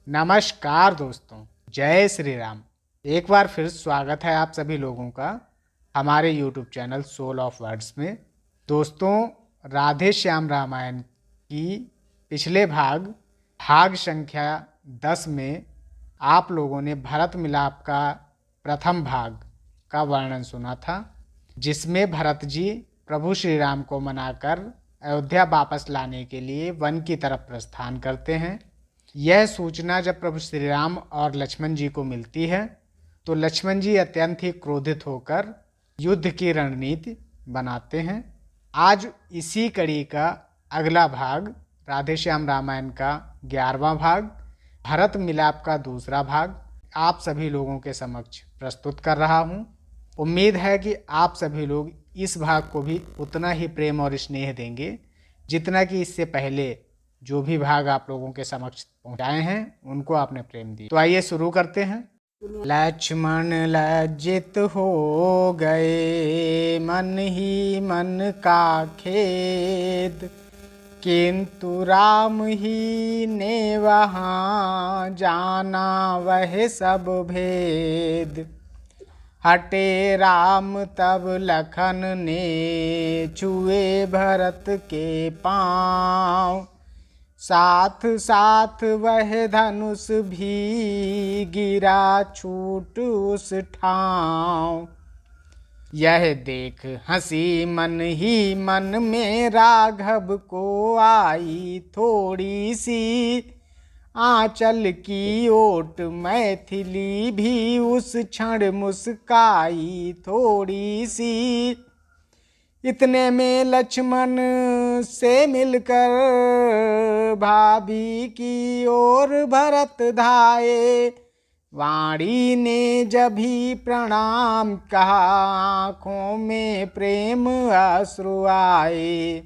नमस्कार दोस्तों, जय श्री राम। एक बार फिर स्वागत है आप सभी लोगों का हमारे YouTube channel soul of words में। दोस्तों, राधे श्याम रामायण की पिछले भाग संख्या 10 में आप लोगों ने भरत मिलाप का प्रथम भाग का वर्णन सुना था, जिसमें भरत जी प्रभु श्री राम को मनाकर अयोध्या वापस लाने के लिए वन की तरफ प्रस्थान करते हैं। यह सूचना जब प्रभु श्री राम और लक्ष्मण जी को मिलती है तो लक्ष्मण जी अत्यंत ही क्रोधित होकर युद्ध की रणनीति बनाते हैं। आज इसी कड़ी का अगला भाग, राधे श्याम रामायण का 11वां भाग, भरत मिलाप का दूसरा भाग आप सभी लोगों के समक्ष प्रस्तुत कर रहा हूँ। उम्मीद है कि आप सभी लोग इस भाग को भी उतना ही प्रेम और स्नेह देंगे जितना कि इससे पहले जो भी भाग आप लोगों के समक्ष पहुंचाए हैं उनको आपने प्रेम दिया। तो आइए शुरू करते हैं। लक्ष्मण लज्जित हो गए, मन ही मन का खेद, किंतु राम ही ने वहाँ जाना वह सब भेद। हटे राम तब लखन ने छुए भरत के पाँव, साथ साथ वह धनुष भी गिरा छूट उस ठाव। यह देख हंसी मन ही मन में राघव को आई थोड़ी सी, आंचल की ओट मैथिली भी उस क्षण मुस्काई थोड़ी सी। इतने में लक्ष्मण से मिलकर भाभी की ओर भरत धाये, वाणी ने जब ही प्रणाम कहा, आँखों में प्रेम अश्रु आए।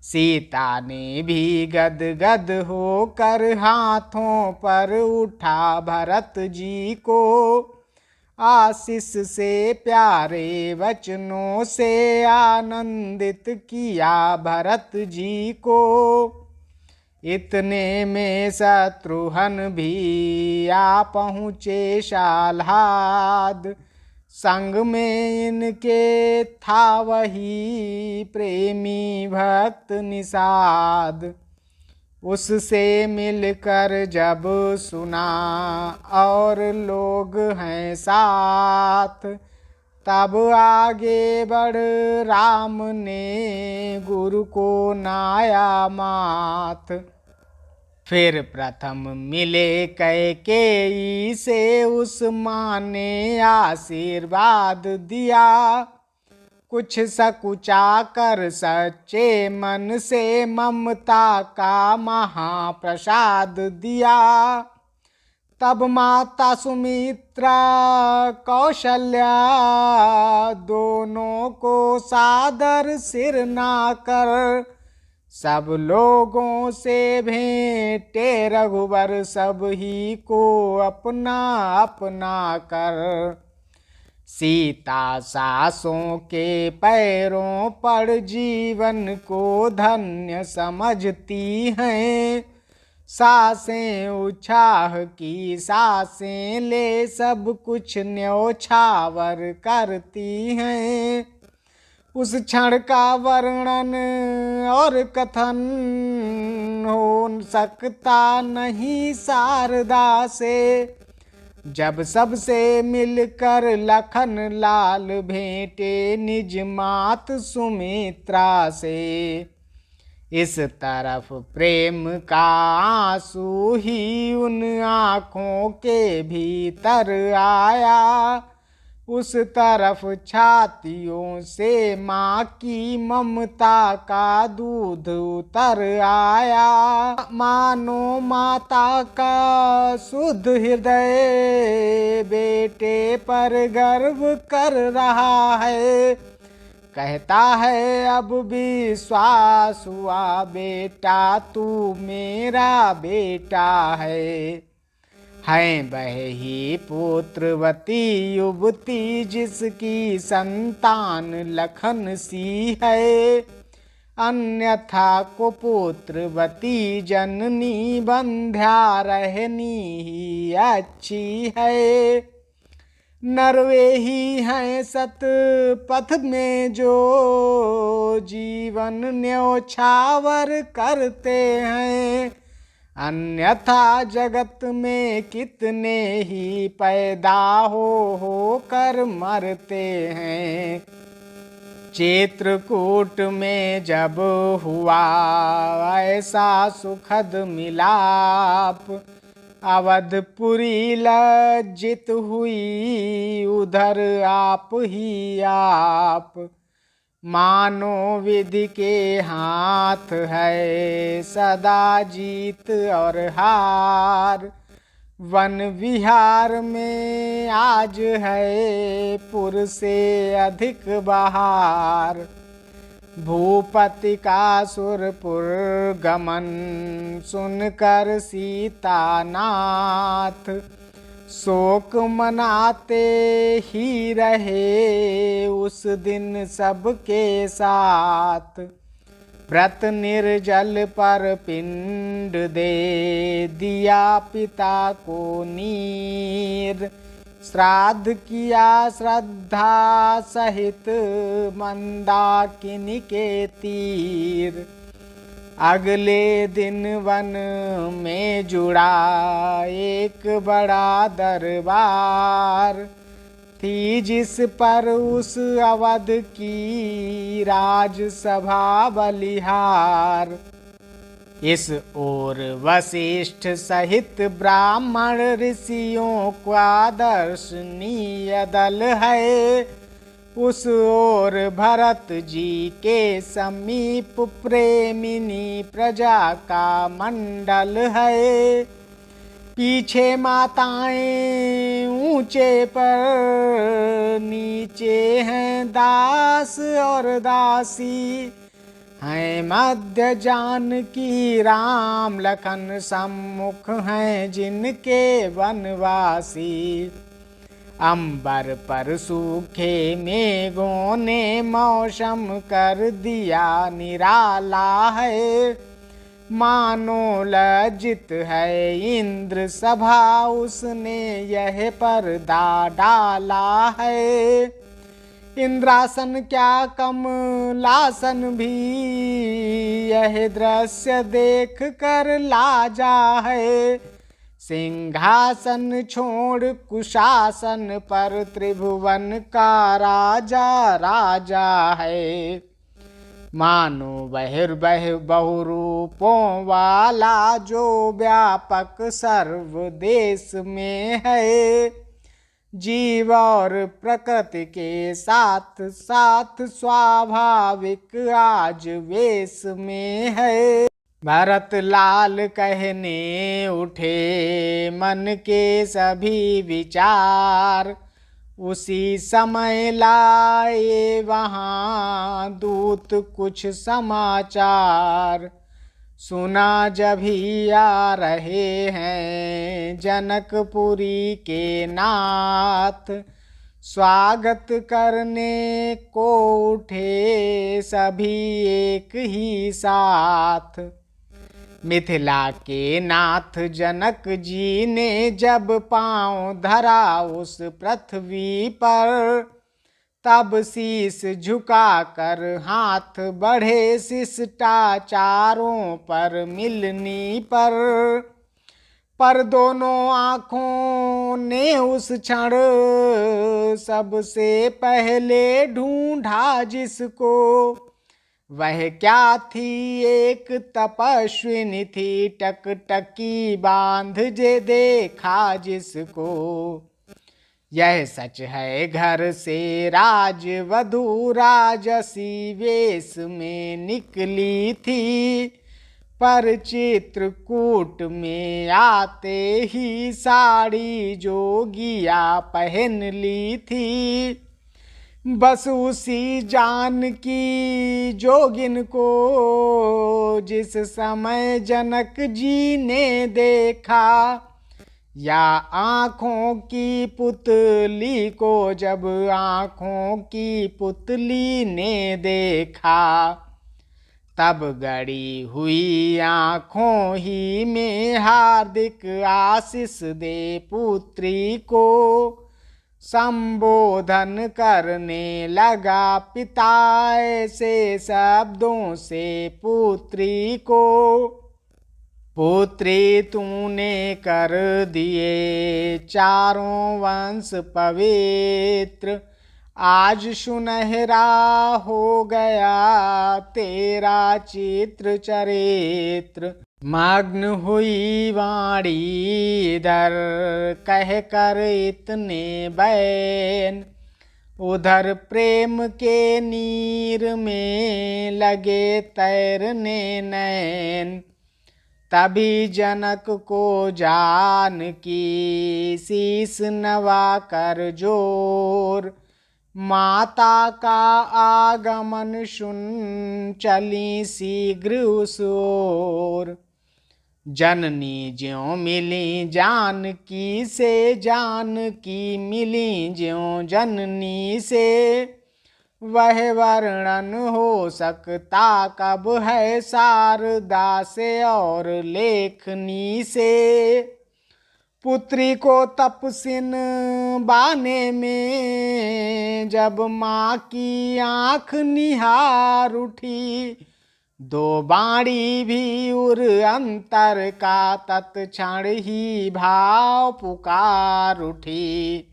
सीता ने भी गद गद होकर हाथों पर उठा भरत जी को, आशीष से प्यारे वचनों से आनंदित किया भरत जी को। इतने में शत्रुघ्न भी आ पहुँचे शाल्हाद, संग में इनके था वही प्रेमी भक्त निषाद। उससे मिलकर जब सुना और लोग हैं साथ, तब आगे बढ़ राम ने गुरु को नाया माथ। फिर प्रथम मिले कैकेयी से उस माँ ने आशीर्वाद दिया, कुछ सकुचा कर सच्चे मन से ममता का महाप्रसाद दिया। तब माता सुमित्रा कौशल्या दोनों को सादर सिर नाकर, सब लोगों से भेंटे रघुवर सब ही को अपना अपना कर। सीता सासों के पैरों पर जीवन को धन्य समझती हैं, सासें उछाह की सासें ले सब कुछ न्योछावर करती हैं। उस क्षण का वर्णन और कथन हो सकता नहीं शारदा से, जब सबसे मिलकर लखन लाल भेंटे निज मात सुमित्रा से। इस तरफ प्रेम का आंसू ही उन आँखों के भीतर आया, उस तरफ छातियों से माँ की ममता का दूध उतर आया। मानो माता का शुद्ध हृदय बेटे पर गर्व कर रहा है, कहता है अब विश्वास हुआ बेटा तू मेरा बेटा है। हैं वह ही पुत्रवती युवती जिसकी संतान लखन सी है, अन्यथा कुपुत्रवती जननी बंध्या रहनी ही अच्छी है। नरवे ही हैं सत पथ में जो जीवन न्योछावर करते हैं, अन्यथा जगत में कितने ही पैदा हो कर मरते हैं। चित्रकूट में जब हुआ ऐसा सुखद मिलाप, अवधपुरी लज्जित हुई उधर आप ही आप। मानो विधि के हाथ है सदा जीत और हार, वन विहार में आज है पुर से अधिक बहार। भूपति का सुरपुर गमन सुनकर सीतानाथ, शोक मनाते ही रहे उस दिन सबके साथ। व्रत निर्जल पर पिंड दे दिया पिता को नीर, श्राद्ध किया श्रद्धा सहित मंदाकिनी के तीर। अगले दिन वन में जुड़ा एक बड़ा दरबार, थी जिस पर उस अवध की राजसभा बलिहार। इस ओर वशिष्ठ सहित ब्राह्मण ऋषियों का दर्शनीय दल है, उस ओर भरत जी के समीप प्रेमिनी प्रजा का मंडल है। पीछे माताएं ऊंचे पर नीचे हैं दास और दासी, हैं मध्य जानकी राम लखन सम्मुख हैं जिनके वनवासी। अंबर पर सूखे मेघों ने मौसम कर दिया निराला है, मानो लज्जित है इंद्र सभा उसने यह पर्दा डाला है। इंद्रासन क्या कमलासन भी यह दृश्य देख कर लाजा है। सिंहासन छोड़ कुशासन पर त्रिभुवन का राजा राजा है। मानो बहुरूपों वाला जो व्यापक सर्व देश में है, जीव और प्रकृति के साथ साथ स्वाभाविक आज वेश में है। भरत लाल कहने उठे मन के सभी विचार, उसी समय लाए वहाँ दूत कुछ समाचार। सुना जब ही आ रहे हैं जनकपुरी के नाथ, स्वागत करने को उठे सभी एक ही साथ। मिथिला के नाथ जनक जी ने जब पांव धरा उस पृथ्वी पर, तब शीस झुका कर हाथ बढ़े शिष्टाचारों पर मिलनी पर दोनों आँखों ने उस क्षण सबसे पहले ढूंढा जिसको, वह क्या थी एक तपस्विनी थी टकटकी बांध जे देखा जिसको। यह सच है घर से राजवधू राजसी वेश में निकली थी, पर चित्रकूट में आते ही साड़ी जोगिया पहन ली थी। बस उसी जानकी जोगिन को जिस समय जनक जी ने देखा, या आँखों की पुतली को जब आँखों की पुतली ने देखा। तब गड़ी हुई आँखों ही में हार्दिक आशीष दे पुत्री को, संबोधन करने लगा पिता ऐसे शब्दों से पुत्री को। पुत्री तूने कर दिए चारों वंश पवित्र, आज सुनहरा हो गया तेरा चित्र चरित्र। मग्न हुई वाणी इधर कह कर इतने बैन, उधर प्रेम के नीर में लगे तैरने नैन। तभी जनक को जानकी शीस नवा कर जोर, माता का आगमन सुन चली शीघ्र उस ओर। जननी ज्यों मिली जानकी से, जानकी मिली ज्यों जननी से, वह वर्णन हो सकता कब है शारदा से और लेखनी से। पुत्री को तपसिन बाने में जब माँ की आँख निहार उठी, दो बाणी भी उर अंतर का तत्क्षण ही भाव पुकार उठी।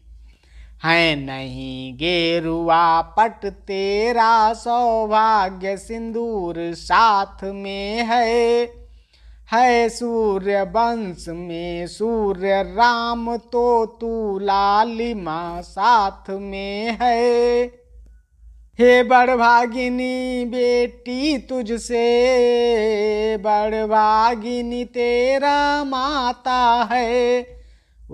है नहीं गेरुआ पट तेरा सौभाग्य सिंदूर साथ में है सूर्य वंश में सूर्य राम तो तू लालिमा साथ में है। हे बड़भागिनी बेटी तुझसे बड़भागिनी तेरा माता है,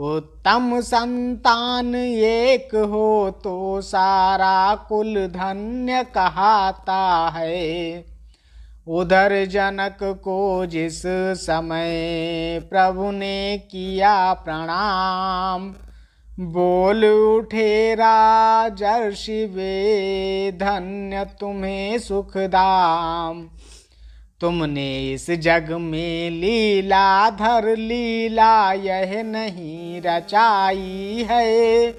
उत्तम संतान एक हो तो सारा कुल धन्य कहता है। उधर जनक को जिस समय प्रभु ने किया प्रणाम, बोल उठे राजर्षि वे धन्य तुम्हें सुखदाम। तुमने इस जग में लीलाधर लीला यह नहीं रचाई है,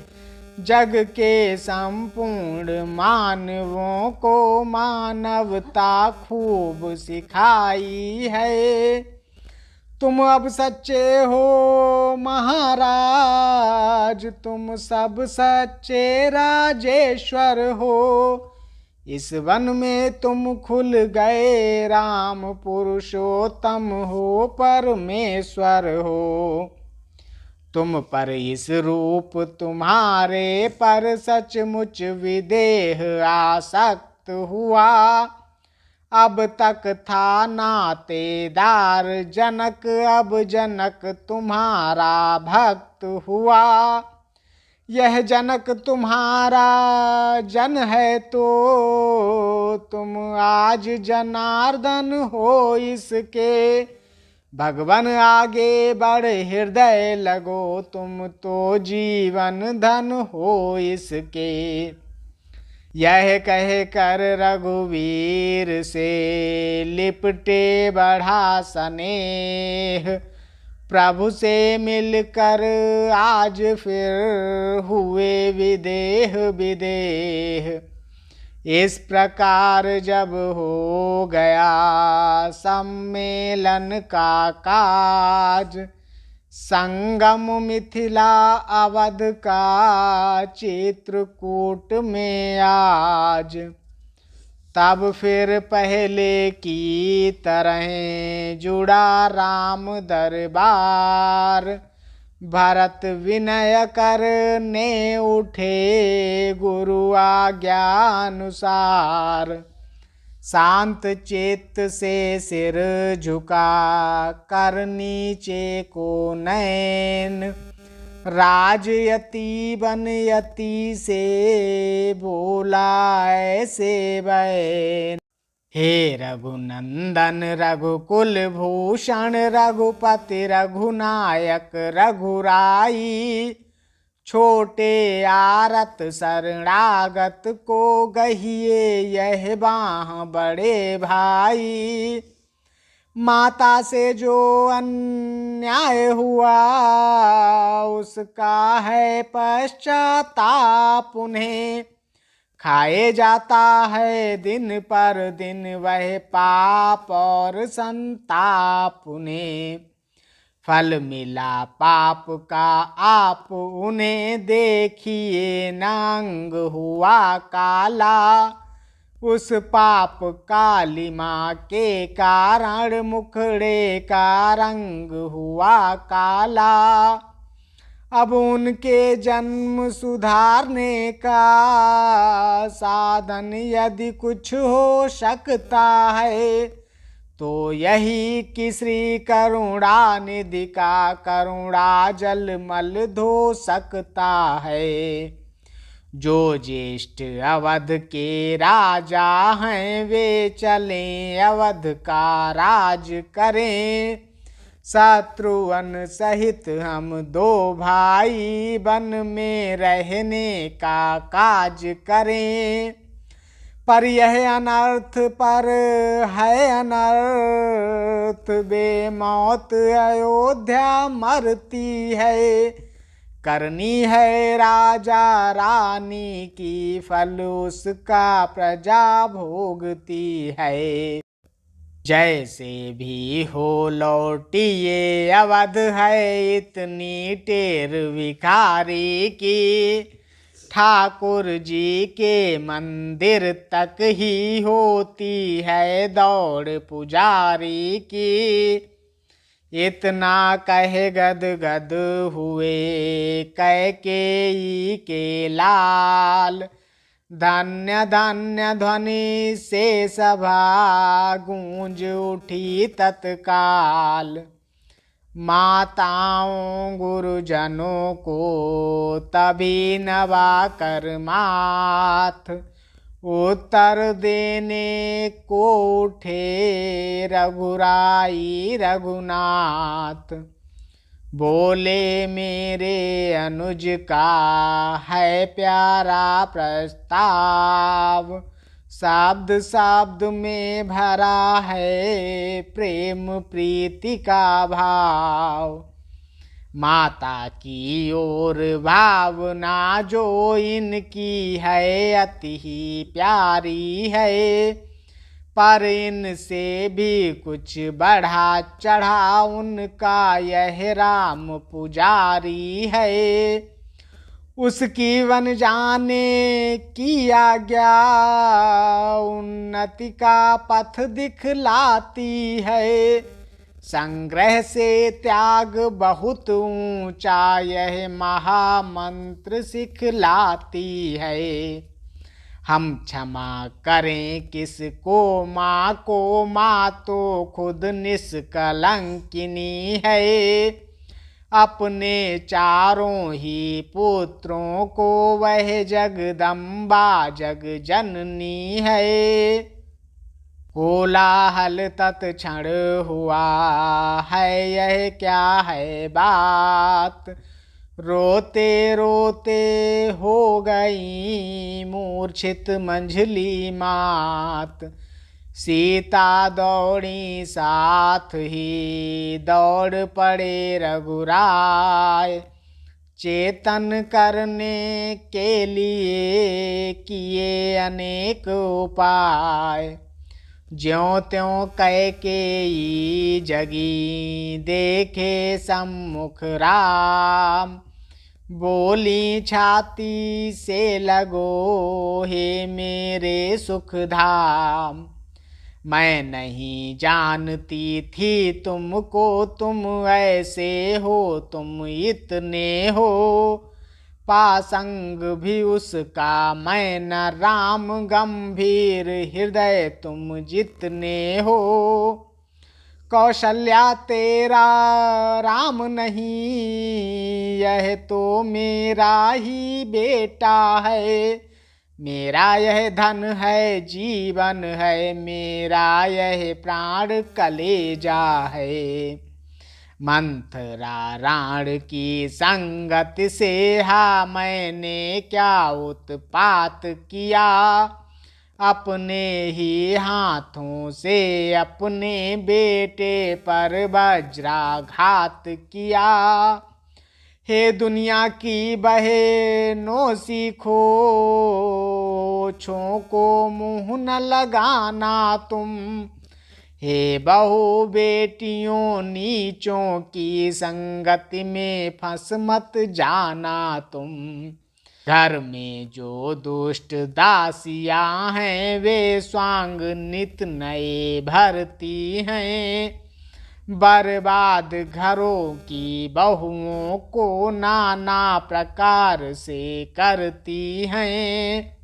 जग के संपूर्ण मानवों को मानवता खूब सिखाई है। तुम अब सच्चे हो महाराज, तुम सब सच्चे राजेश्वर हो। इस वन में तुम खुल गए राम पुरुषोत्तम हो परमेश्वर हो। तुम पर इस रूप तुम्हारे पर सचमुच विदेह आसक्त हुआ। अब तक था नातेदार जनक, अब जनक तुम्हारा भक्त हुआ। यह जनक तुम्हारा जन है तो तुम आज जनार्दन हो इसके। भगवान आगे बढ़ हृदय लगो, तुम तो जीवन धन हो इसके। यह कह कर रघुवीर से लिपटे बढ़ा स्नेह, प्रभु से मिलकर आज फिर हुए विदेह विदेह। इस प्रकार जब हो गया सम्मेलन का काज, संगम मिथिला अवध का चित्रकूट में आज। तब फिर पहले की तरह जुड़ा राम दरबार, भरत विनय करने उठे गुरु आज्ञानुसार। शांत चित्त से सिर झुका कर नीचे को नैन, राजयति बनयति से बोला ऐसे बैन। हे रघुनंदन रघुकुल भूषण रघुपति रघुनायक रघुराई, छोटे आरत शरणागत को गहिए यह बाह बड़े भाई। माता से जो अन्याय हुआ उसका है पश्चाताप उन्हें। खाए जाता है दिन पर दिन वह पाप और संताप उन्हें। फल मिला पाप का आप उन्हें देखिए नांग हुआ काला। उस पाप कालिमा के कारण मुखड़े का रंग हुआ काला। अब उनके जन्म सुधारने का साधन यदि कुछ हो सकता है तो यही कि श्री करुणा निधि का करुणा जल मल धो सकता है। जो ज्येष्ठ अवध के राजा हैं वे चलें अवध का राज करें। शत्रुघ्न सहित हम दो भाई वन में रहने का काज करें। पर यह अनर्थ पर है अनर्थ बेमौत अयोध्या मरती है। करनी है राजा रानी की फल उसका प्रजा भोगती है। जैसे भी हो लौटिए अवध है इतनी टेर भिखारी की। ठाकुर जी के मंदिर तक ही होती है दौड़ पुजारी की। इतना कहे गद गद हुए कैकेयी के लाल। धन्य धन्य ध्वनि से सभा गूंज उठी तत्काल। माताओं गुरुजनों को तभी नवा कर माथ। उत्तर देने को उठे रघुराई रघुनाथ। बोले मेरे अनुज का है प्यारा प्रस्ताव। शब्द शब्द में भरा है प्रेम प्रीति का भाव। माता की ओर भावना जो इनकी है अति ही प्यारी है। पर इनसे भी कुछ बढ़ा चढ़ा उनका यह राम पुजारी है। उसकी वन जाने की आज्ञा उन्नति का पथ दिखलाती है। संग्रह से त्याग बहुत ऊंचा यह महामंत्र सिखलाती है। हम क्षमा करें किसको माँ को माँ तो खुद निष्कलंकिनी है। अपने चारों ही पुत्रों को वह जगदम्बा जग जननी है। कोलाहल तत्क्षण हुआ है यह क्या है बात। रोते रोते हो गई मूर्छित मंझली मात। सीता दौड़ी साथ ही दौड़ पड़े रघुराय। चेतन करने के लिए किए अनेक उपाय। ज्यों त्यों कैकेयी जगी देखे सम्मुख राम। बोली छाती से लगो हे मेरे सुख धाम। मैं नहीं जानती थी तुमको तुम ऐसे हो तुम इतने हो। पासंग भी उसका मैं न राम गंभीर हृदय तुम जितने हो। कौशल्या तेरा राम नहीं यह तो मेरा ही बेटा है। मेरा यह धन है जीवन है मेरा यह प्राण कलेजा है। मंथरा राण की संगत से हा मैंने क्या उत्पात किया, अपने ही हाथों से अपने बेटे पर वज्राघात किया। हे दुनिया की बहनों सीखो, छों को मुंह न लगाना तुम। हे बहू बेटियों नीचों की संगति में फंस मत जाना तुम। घर में जो दुष्ट दासियां हैं वे स्वांग नित नए भरती हैं, बर्बाद घरों की बहुओं को नाना प्रकार से करती हैं।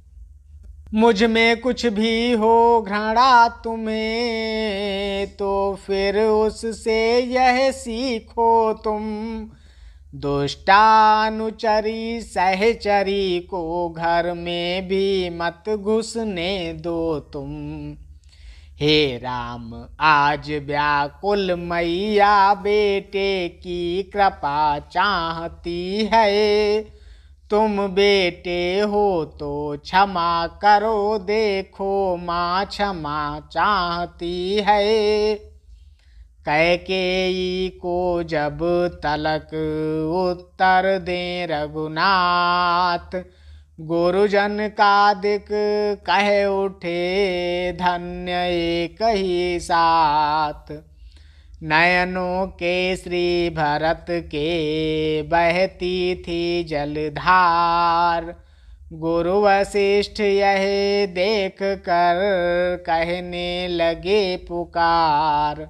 मुझ में कुछ भी हो घृणा तुम्हें तो फिर उससे यह सीखो तुम, दुष्टानुचरी सहचरी को घर में भी मत घुसने दो तुम। हे राम आज व्याकुल मैया बेटे की कृपा चाहती है, तुम बेटे हो तो क्षमा करो, देखो माँ क्षमा चाहती है। कैकेयी को जब तलक उत्तर दे रघुनाथ, गुरुजन का दिक कह उठे धन्य एक ही साथ। नयनों के श्री भरत के बहती थी जलधार, गुरु वशिष्ठ यह देख कर कहने लगे पुकार।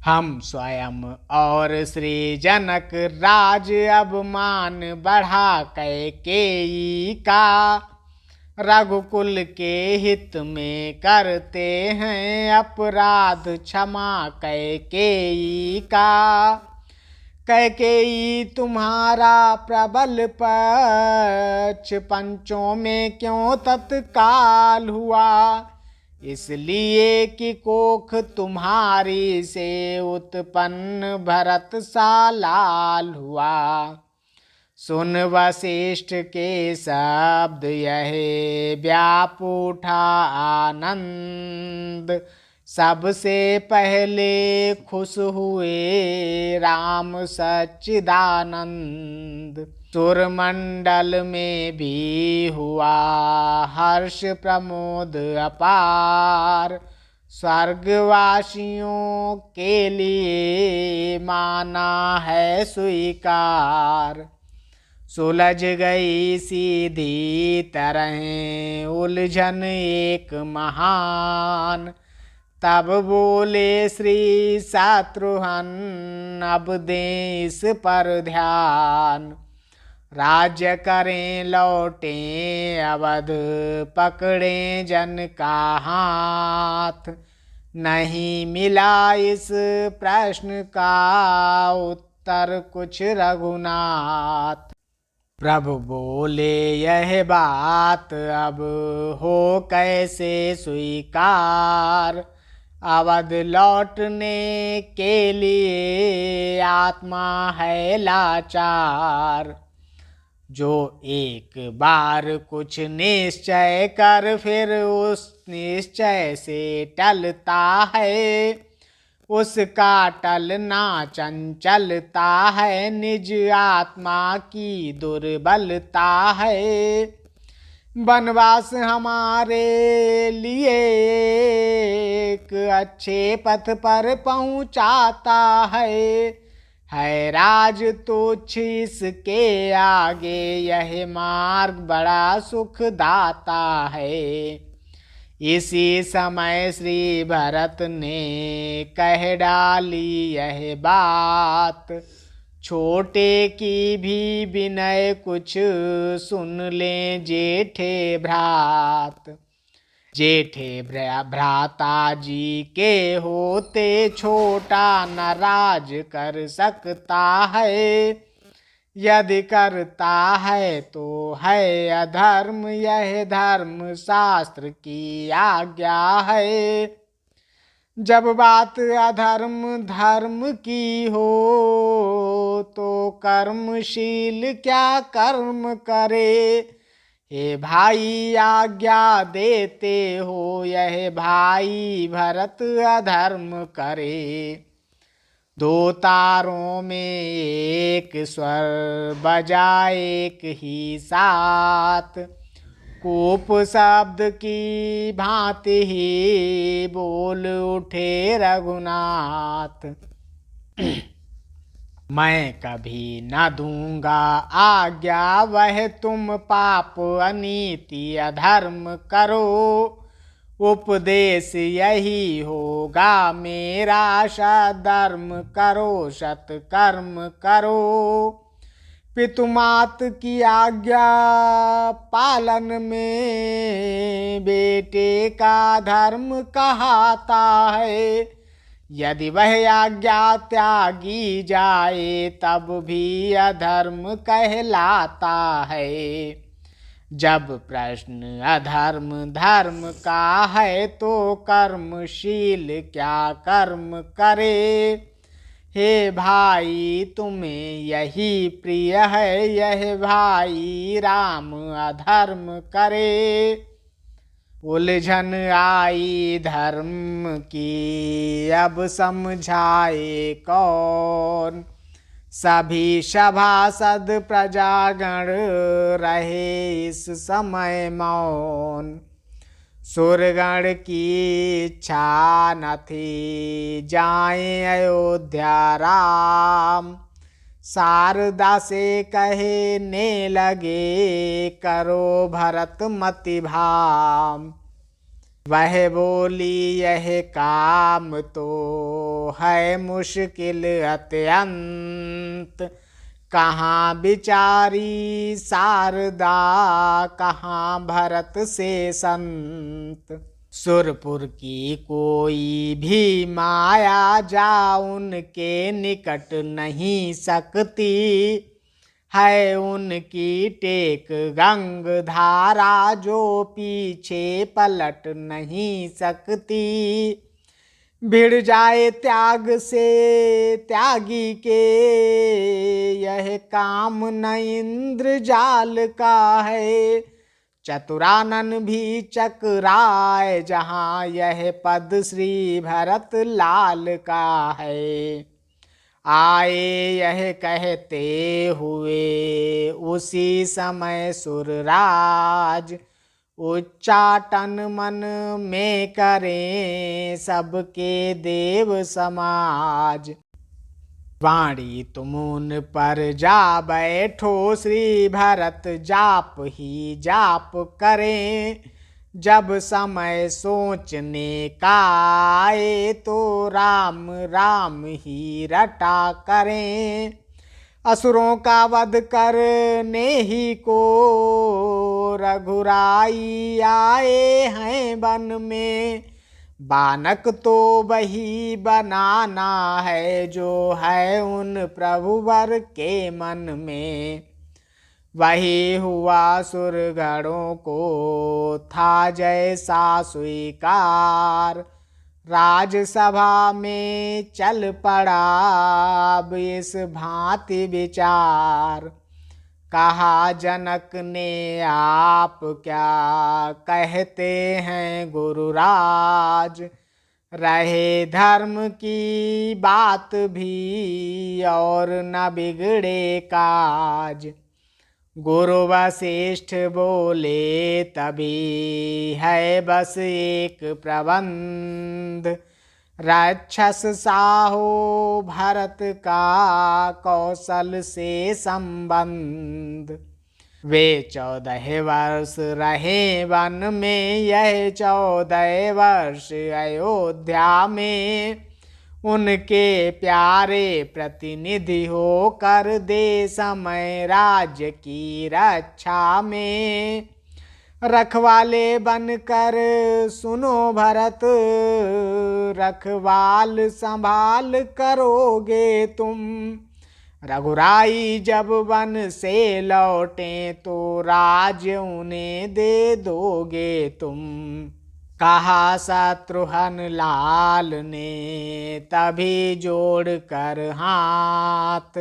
हम स्वयं और श्री जनक राज अब मान बढ़ा कैकेयी का, रघुकुल के हित में करते हैं अपराध क्षमा कैकेयी का। कैकेयी तुम्हारा प्रबल पक्ष पंचों में क्यों तत्काल हुआ, इसलिए कि कोख तुम्हारी से उत्पन्न भरत सा लाल हुआ। सुन वशिष्ठ के शब्द यह व्याप उठा आनंद, सबसे पहले खुश हुए राम सच्चिदानंद। सुरमंडल में भी हुआ हर्ष प्रमोद अपार, स्वर्गवासियों के लिए माना है स्वीकार। सुलझ गई सीधी तरह उलझन एक महान, तब बोले श्री शत्रुघ्न अब दें इस पर ध्यान। राज्य करें लौटें अवध, पकड़ें जन का हाथ, नहीं मिला इस प्रश्न का उत्तर कुछ रघुनाथ। प्रभु बोले यह बात अब हो कैसे स्वीकार, अवध लौटने के लिए आत्मा है लाचार। जो एक बार कुछ निश्चय कर फिर उस निश्चय से टलता है, उसका टलना चंचलता है, निज आत्मा की दुर्बलता है। वनवास हमारे लिए एक अच्छे पथ पर पहुँचाता है राज तुच्छ इसके आगे यह मार्ग बड़ा सुखदाता है। इसी समय श्री भरत ने कह डाली यह बात, छोटे की भी विनय कुछ सुन लें जेठे भ्रात। जेठे भ्राता जी के होते छोटा न राज कर सकता है, यदि करता है तो है अधर्म, यह धर्म शास्त्र की आज्ञा है। जब बात अधर्म धर्म की हो तो कर्मशील क्या कर्म करे। हे भाई आज्ञा देते हो यह भाई भरत अधर्म करे। दो तारों में एक स्वर बजा एक ही साथ, कूप शब्द की भांति ही बोल उठे रघुनाथ। मैं कभी न दूंगा आज्ञा वह तुम पाप अनीति अधर्म करो। उपदेश यही होगा मेरा सधर्म करो सत्कर्म करो। पितुमात की आज्ञा पालन में बेटे का धर्म कहाता है। यदि वह आज्ञा त्यागी जाए तब भी अधर्म कहलाता है। जब प्रश्न अधर्म धर्म का है तो कर्मशील क्या कर्म करे। हे भाई तुम्हें यही प्रिय है यह भाई राम अधर्म करे। उलझन आई धर्म की अब समझाए कौन। सभी सभासद प्रजागण रहे इस समय मौन। सुरगण की इच्छा न थी जाए अयोध्या राम। शारदा से कहने लगे करो भरत मति भाम। वह बोली यह काम तो है मुश्किल अत्यंत। कहाँ बिचारी शारदा कहाँ भरत से संत। सुरपुर की कोई भी माया जा उनके निकट नहीं सकती। है उनकी टेक गंग धारा जो पीछे पलट नहीं सकती। भिड़ जाए त्याग से त्यागी के यह काम न इंद्र जाल का है। चतुरानन भी चकराए जहाँ यह पद श्री भरत लाल का है। आए यह कहते हुए उसी समय सुरराज। उच्चाटन मन में करें सबके देव समाज। वाणी तुम उन पर जा बैठो श्री भरत जाप ही जाप करें। जब समय सोचने का आए तो राम राम ही रटा करें। असुरों का वध करने ही को रघुराई आए हैं वन में। बानक तो वही बनाना है जो है उन प्रभुवर के मन में। वही हुआ सुरगणों को था जैसा स्वीकार। राजसभा में चल पड़ा अब इस भांति विचार। कहा जनक ने आप क्या कहते हैं गुरुराज। रहे धर्म की बात भी और न बिगड़े काज। गुरु वशिष्ठ बोले तभी है बस एक प्रबंध। राक्षस साहो भरत का कौशल से संबंध। वे 14 वर्ष रहे वन में यह 14 वर्ष अयोध्या में। उनके प्यारे प्रतिनिधि होकर दे समय राज्य की रक्षा में। रखवाले बनकर सुनो भरत रखवाल संभाल करोगे तुम। रघुराई जब वन से लौटे तो राज्य उन्हें दे दोगे तुम। कहा शत्रुघ्न लाल ने तभी जोड़ कर हाथ,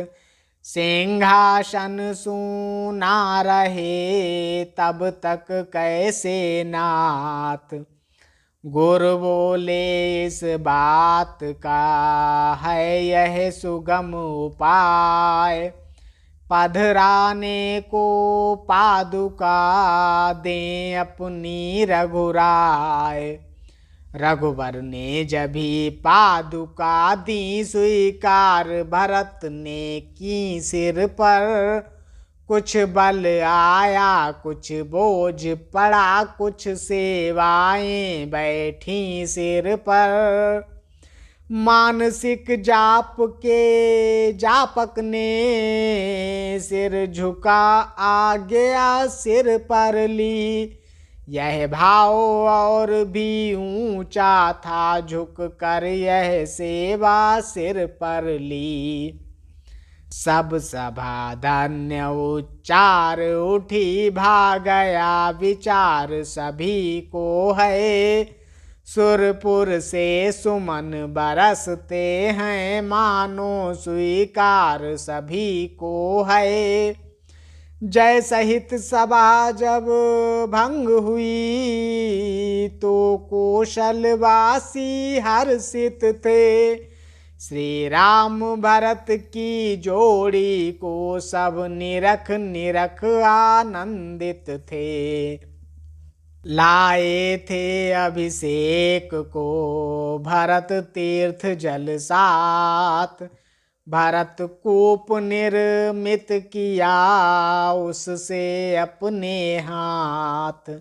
सिंहासन सूना रहे तब तक कैसे नाथ। गुरु बोले इस बात का है यह सुगम उपाय, पधराने को पादुका दें अपनी रघुराय। रघुवर ने जभी पादुका दी स्वीकार, भरत ने की सिर पर कुछ बल आया कुछ बोझ पड़ा, कुछ सेवाएं बैठी सिर पर। मानसिक जाप के जापक ने सिर झुका आ गया सिर पर ली, यह भाव और भी ऊंचा था झुक कर यह सेवा सिर पर ली। सब सभा धन्य उच्चार उठी भा गया विचार सभी को है, सुरपुर से सुमन बरसते हैं मानो स्वीकार सभी को है। जय सहित सभा जब भंग हुई तो कौशलवासी हर्षित थे, श्री राम भरत की जोड़ी को सब निरख निरख आनंदित थे। लाए थे अभिषेक को भरत तीर्थ जल साथ, भरत कूप निर्मित किया उससे अपने हाथ।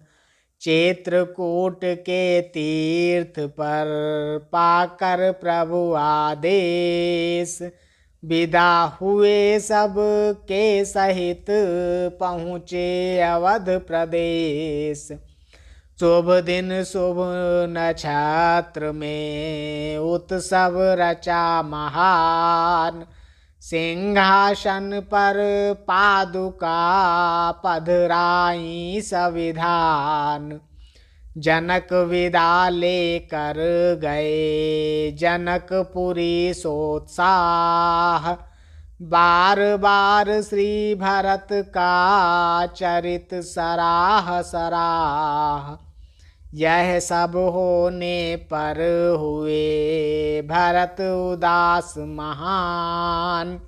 चित्रकूट के तीर्थ पर पाकर प्रभु आदेश, विदा हुए सब के सहित पहुँचे अवध प्रदेश। शुभ दिन शुभ नक्षत्र में उत्सव रचा महान, सिंहासन पर पादुका पधराई संविधान। जनक विदा लेकर गए जनकपुरी सोत्साह, बार बार श्री भरत का चरित सराह सराह। यह सब होने पर हुए भरत उदास महान,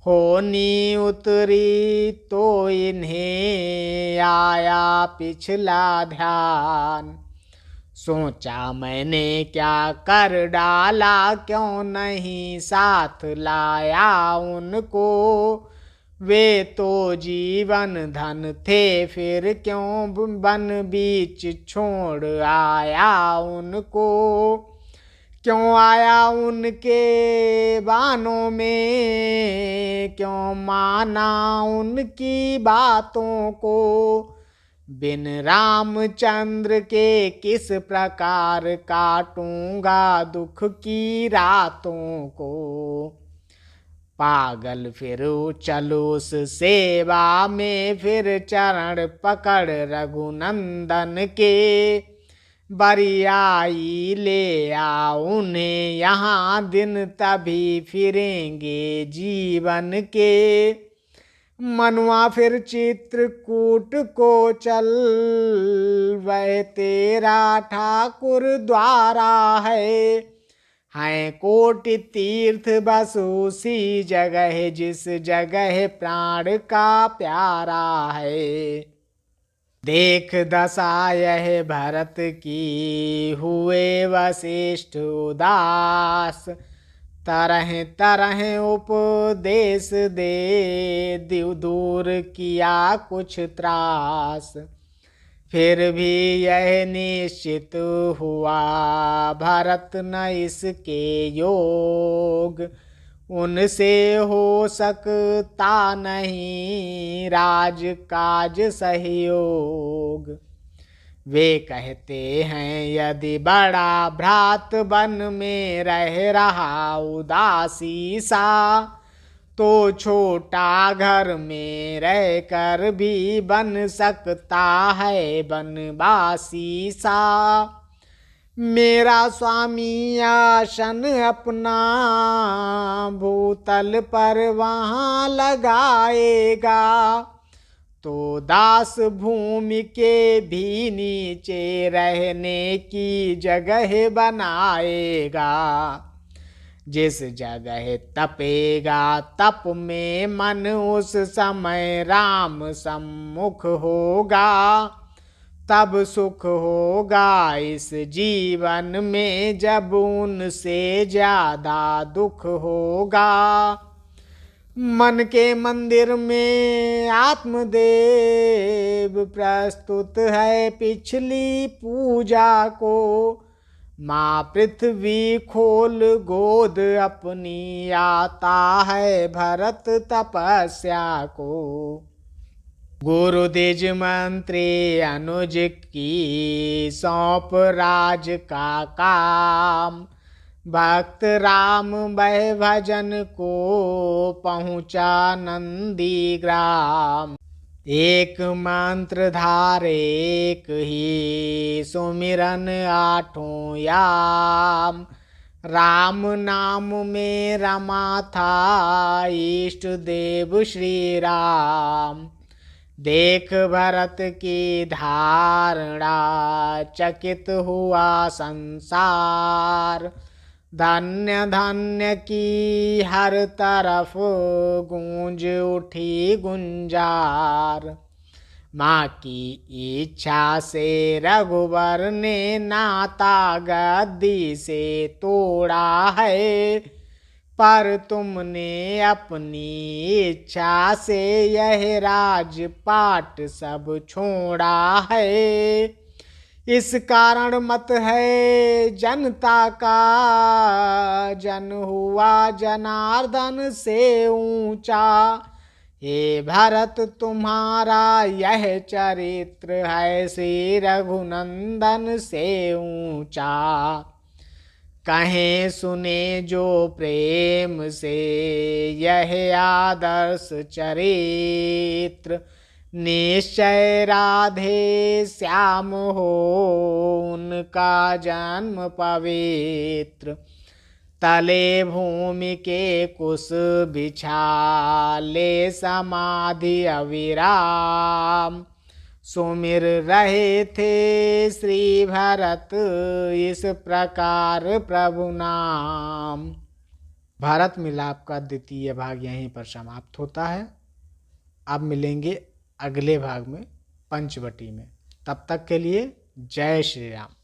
होनी उतरी तो इन्हें आया पिछला ध्यान। सोचा मैंने क्या कर डाला क्यों नहीं साथ लाया उनको, वे तो जीवन धन थे फिर क्यों बन बीच छोड़ आया उनको। क्यों आया उनके बानों में क्यों माना उनकी बातों को, बिन रामचंद्र के किस प्रकार काटूंगा दुख की रातों को। पागल फिर चलो उस सेवा में फिर चरण पकड़ रघुनंदन के, बरियाई ले आओ उन्हें यहाँ दिन तभी फिरेंगे जीवन के। मनुआ फिर चित्रकूट को चल, वह तेरा ठाकुर द्वारा है कोटि तीर्थ बस उसी जगह जिस जगह प्राण का प्यारा है। देख दशा यह भरत की हुए वशिष्ठ उदास, तरह तरह उपदेश दे दूर किया कुछ त्रास। फिर भी यह निश्चित हुआ भरत न इसके योग, उनसे हो सकता नहीं राज काज सहयोग। वे कहते हैं यदि बड़ा भ्रात बन में रह रहा उदासी सा, तो छोटा घर में रहकर भी बन सकता है बनवासी सा। मेरा स्वामी आसन अपना भूतल पर वहाँ लगाएगा, तो दास भूमि के भी नीचे रहने की जगह बनाएगा। जिस जगह तपेगा तप में मन उस समय राम सम्मुख होगा, तब सुख होगा इस जीवन में जब उनसे ज्यादा दुख होगा। मन के मंदिर में आत्मदेव प्रस्तुत है पिछली पूजा को, माँ पृथ्वी खोल गोद अपनी आता है भरत तपस्या को। गुरु द्विज मंत्री अनुज की सौंप राज का काम, भक्त राम वह भजन को पहुँचा नंदी ग्राम। एक मंत्र धारे एक ही सुमिरन आठों याम, राम नाम में रमा था इष्ट देव श्री राम। देख भरत की धारणा चकित हुआ संसार, धन्य धन्य की हर तरफ गूंज उठी गुंजार। माँ की इच्छा से रघुवर ने नाता गद्दी से तोड़ा है, पर तुमने अपनी इच्छा से यह राजपाट सब छोड़ा है। इस कारण मत है जनता का जन हुआ जनार्दन से ऊंचा। हे भरत तुम्हारा यह चरित्र है श्री रघुनंदन से ऊंचा। कहें सुने जो प्रेम से यह आदर्श चरित्र, निश्चय राधे श्याम हो उनका जन्म पवित्र। तले भूमि के कुश बिछा ले समाधि अविराम, सुमिर रहे थे श्री भरत इस प्रकार प्रभु नाम। भारत मिलाप का द्वितीय भाग यहीं पर समाप्त होता है। अब मिलेंगे अगले भाग में पंचवटी में। तब तक के लिए जय श्री राम।